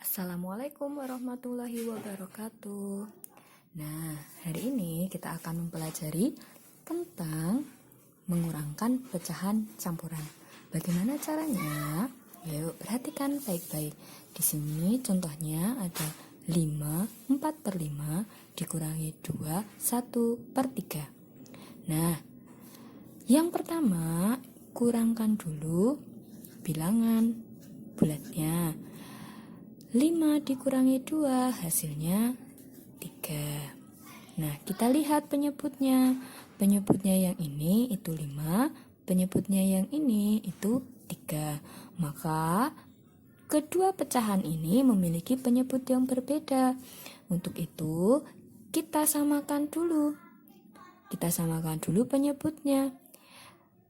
Assalamualaikum warahmatullahi wabarakatuh. Nah, hari ini kita akan mempelajari tentang mengurangkan pecahan campuran. Bagaimana caranya? Yuk, perhatikan baik-baik. Di sini contohnya ada 5, 4/5 dikurangi 2, 1/3. Nah, yang pertama, kurangkan dulu bilangan bulatnya. 5 dikurangi 2 hasilnya 3. Nah, kita lihat penyebutnya. Penyebutnya yang ini itu 5, penyebutnya yang ini itu 3. Maka kedua pecahan ini memiliki penyebut yang berbeda. Untuk itu, kita samakan dulu. Kita samakan dulu penyebutnya.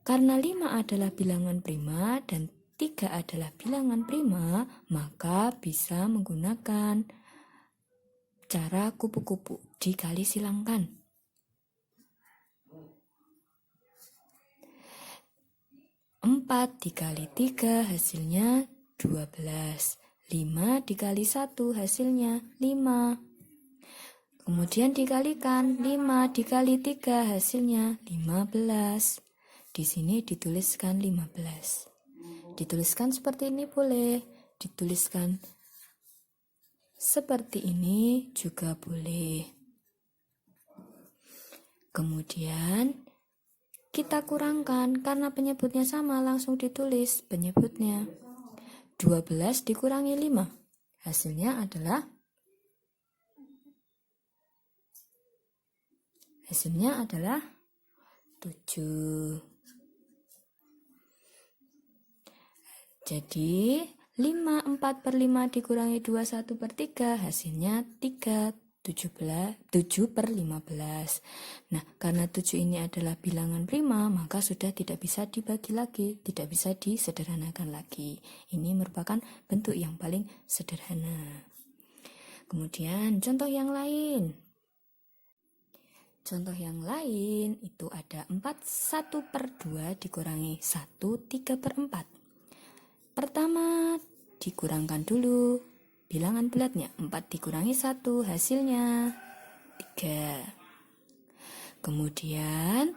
Karena 5 adalah bilangan prima dan 3 adalah bilangan prima, maka bisa menggunakan cara kupu-kupu, dikali silangkan. 4 dikali 3 hasilnya 12. 5 dikali 1 hasilnya 5. Kemudian dikalikan 5 dikali 3 hasilnya 15. Di sini dituliskan 15. Dituliskan seperti ini boleh, dituliskan seperti ini juga boleh. Kemudian kita kurangkan, karena penyebutnya sama langsung ditulis penyebutnya. 12 dikurangi 5 hasilnya adalah 7. Jadi 5, 4/5 dikurangi 2, 1/3 hasilnya 3, 7/15. Nah, karena 7 ini adalah bilangan prima, maka sudah tidak bisa dibagi lagi, tidak bisa disederhanakan lagi. Ini merupakan bentuk yang paling sederhana. Kemudian contoh yang lain. Contoh yang lain itu ada 4, 1/2 dikurangi 1, 3/4. Pertama, dikurangkan dulu bilangan bulatnya. 4 dikurangi 1 hasilnya 3. Kemudian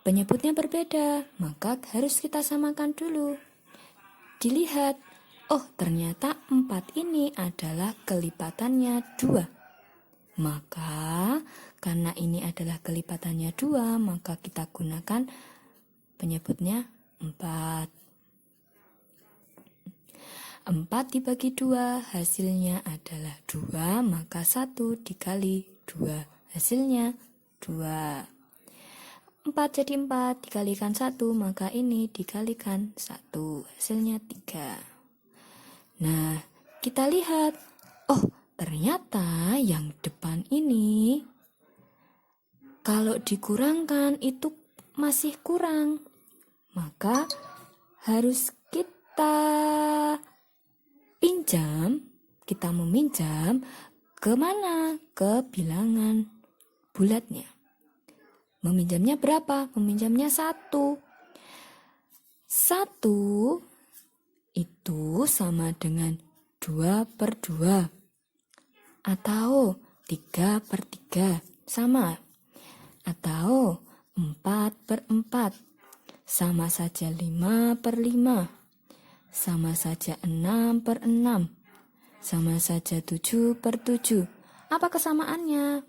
penyebutnya berbeda, maka harus kita samakan dulu. Dilihat, oh ternyata 4 ini adalah kelipatannya 2. Maka karena ini adalah kelipatannya 2, maka kita gunakan penyebutnya 4. 4 dibagi 2 hasilnya adalah 2, maka 1 dikali 2 hasilnya 2. 4 jadi 4 dikalikan 1, maka ini dikalikan 1 hasilnya 3. Nah, kita lihat, oh ternyata yang depan ini kalau dikurangkan itu masih kurang, maka harus kita meminjam kemana? Ke bilangan bulatnya. Meminjamnya berapa? Meminjamnya 1. 1 itu sama dengan 2/2 atau 3/3 sama, atau 4/4 sama saja 5/5, sama saja 6/6, sama saja 7/7. Apa kesamaannya?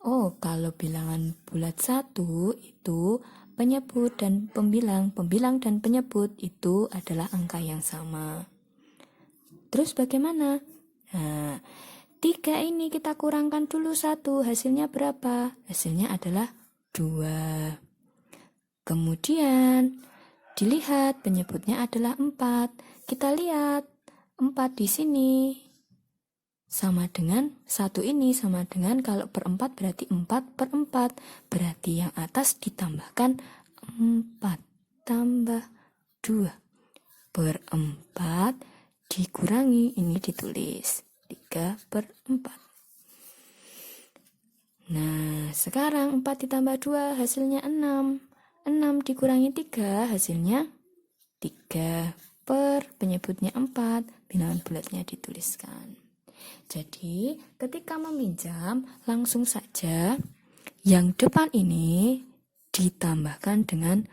Oh, kalau bilangan bulat 1 itu penyebut dan pembilang dan penyebut itu adalah angka yang sama. Terus bagaimana? Nah, 3 ini kita kurangkan dulu 1, hasilnya berapa? Hasilnya adalah 2. Kemudian dilihat penyebutnya adalah 4. Kita lihat 4 di sini sama dengan 1 ini sama dengan, kalau per 4 berarti 4/4. Berarti yang atas ditambahkan 4 tambah 2/4 dikurangi, ini ditulis 3/4. Nah, sekarang 4 ditambah 2 hasilnya 6. 6 dikurangi 3 hasilnya 3 per penyebutnya 4, bilangan bulatnya dituliskan. Jadi ketika meminjam langsung saja yang depan ini ditambahkan dengan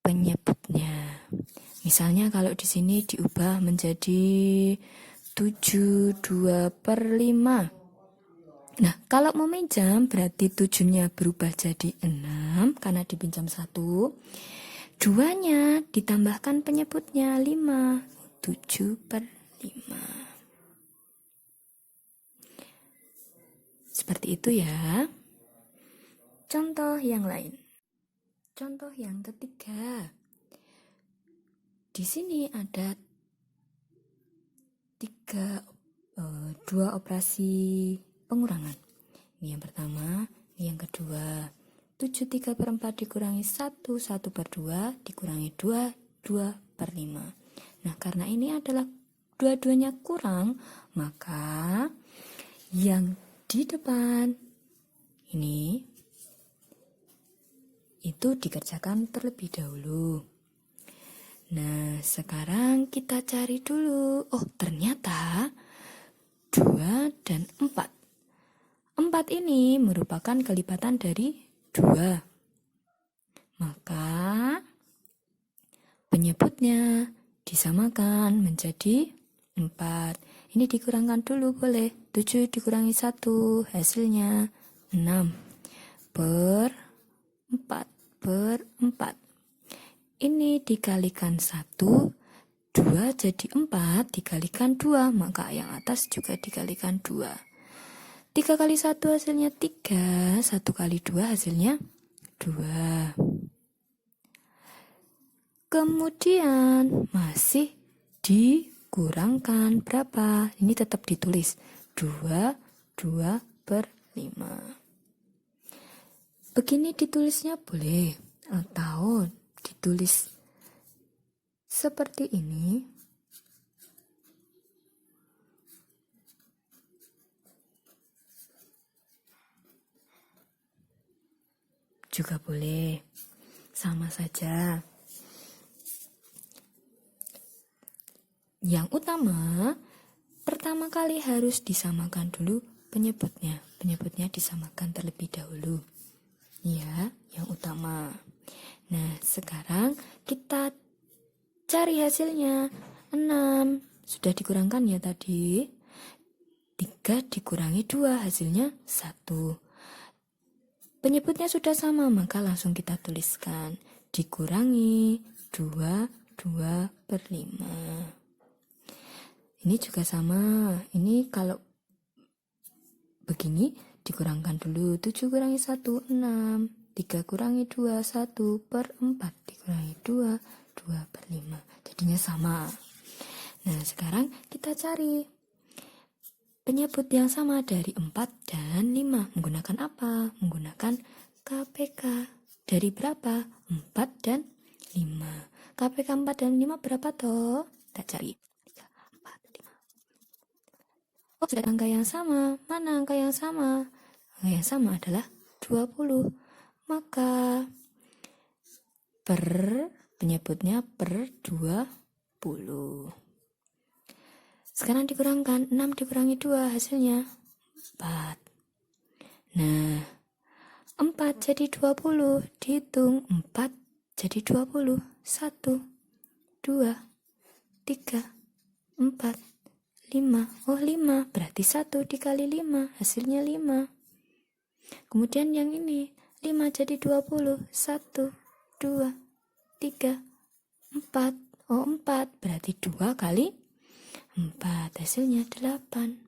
penyebutnya. Misalnya kalau di sini diubah menjadi 7/2/5. Nah, kalau meminjam berarti 7-nya berubah jadi 6 karena dipinjam 1. 2-nya ditambahkan penyebutnya 5. 7/5. Seperti itu ya. Contoh yang lain. Contoh yang ketiga. Di sini ada dua operasi pengurangan. Ini yang pertama, ini yang kedua. 7/3/4 dikurangi 1, 1/2 dikurangi 2, 2/5. Nah, karena ini adalah dua-duanya kurang, maka yang di depan ini itu dikerjakan terlebih dahulu. Nah, sekarang kita cari dulu. Oh, ternyata 2 dan 4. 4 ini merupakan kelipatan dari 2. Maka penyebutnya disamakan menjadi 4. Ini dikurangkan dulu boleh. 7 dikurangi 1 hasilnya 6/4/4. Ini dikalikan 1, 2 jadi 4 dikalikan 2, maka yang atas juga dikalikan 2. 3 kali 1 hasilnya 3, 1 kali 2 hasilnya 2. Kemudian masih dikurangkan berapa? Ini tetap ditulis 2/5. Begini ditulisnya boleh, atau ditulis seperti ini. Juga boleh, sama saja. Yang utama, pertama kali harus disamakan dulu penyebutnya. Penyebutnya disamakan terlebih dahulu. Ya, yang utama. Nah, sekarang kita cari hasilnya. 6 sudah dikurangkan ya tadi. 3 dikurangi 2 hasilnya 1. Penyebutnya sudah sama, maka langsung kita tuliskan. Dikurangi 2/5. Ini juga sama. Ini kalau begini dikurangkan dulu. 7 kurangi 1, 6. 3 kurangi 2, 1/4. Dikurangi 2, 2/5. Jadinya sama. Nah, sekarang kita cari penyebut yang sama dari 4 dan 5. Menggunakan apa? Menggunakan KPK. Dari berapa? 4 dan 5. KPK 4 dan 5 berapa toh? Kita cari. 3, 4, 5. Oh, sudah angka yang sama. Mana angka yang sama? Angka yang sama adalah 20. Maka penyebutnya per 20. Sekarang dikurangkan 6 dikurangi 2 hasilnya 4. Nah, 4 jadi 20. Dihitung 4 jadi 20. 1, 2, 3, 4, 5. Oh, 5. Berarti 1 dikali 5 hasilnya 5. Kemudian yang ini 5 jadi 20. 1, 2, 3, 4. Oh, 4. Berarti 2 kali 4 hasilnya 8.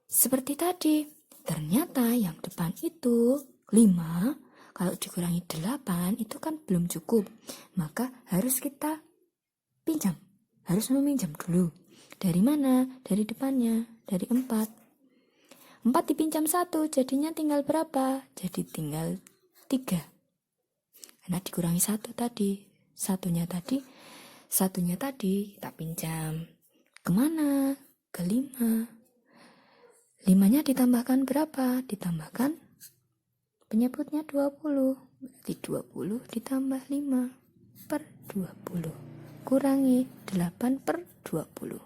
Seperti tadi, ternyata yang depan itu 5. Kalau dikurangi 8 itu kan belum cukup. Maka harus kita pinjam. Harus meminjam dulu. Dari mana? Dari depannya. Dari 4. 4 dipinjam 1, jadinya tinggal berapa? Jadi tinggal 3. Karena dikurangi 1 tadi. Satunya tadi kita pinjam. Kemana? Ke 5. 5-nya ditambahkan berapa? Ditambahkan penyebutnya 20. Berarti 20 ditambah 5/20. Kurangi 8/20.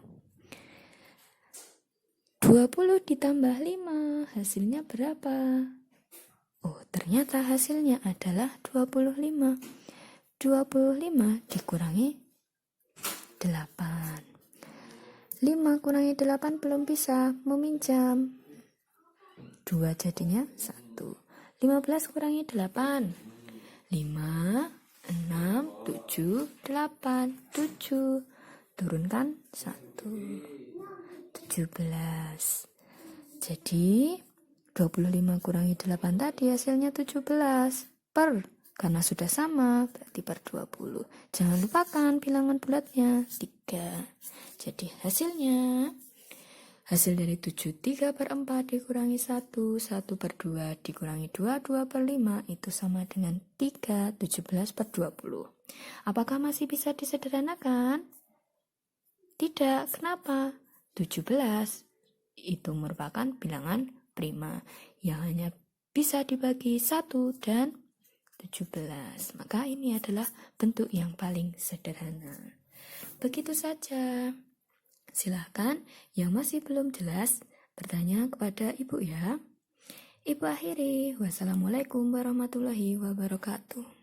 20 ditambah 5, hasilnya berapa? Oh, ternyata hasilnya adalah 25. 25 dikurangi 8. 5 kurangi 8 belum bisa, meminjam. 2 jadinya 1. 15 kurangi 8. 5, 6, 7, 8. 7. Turunkan 1. 17. Jadi 25 kurangi 8 tadi hasilnya 17 per, karena sudah sama berarti per 20. Jangan lupakan bilangan bulatnya 3. Jadi hasilnya, hasil dari 7, 3 per 4 dikurangi 1, 1 per 2 dikurangi 2, 2 per 5 itu sama dengan 3, 17 per 20. Apakah masih bisa disederhanakan? Tidak, kenapa? 17 itu merupakan bilangan prima yang hanya bisa dibagi 1 dan 17. Maka ini adalah bentuk yang paling sederhana. Begitu saja. Silahkan yang masih belum jelas bertanya kepada Ibu ya. Ibu akhiri. Wassalamualaikum warahmatullahi wabarakatuh.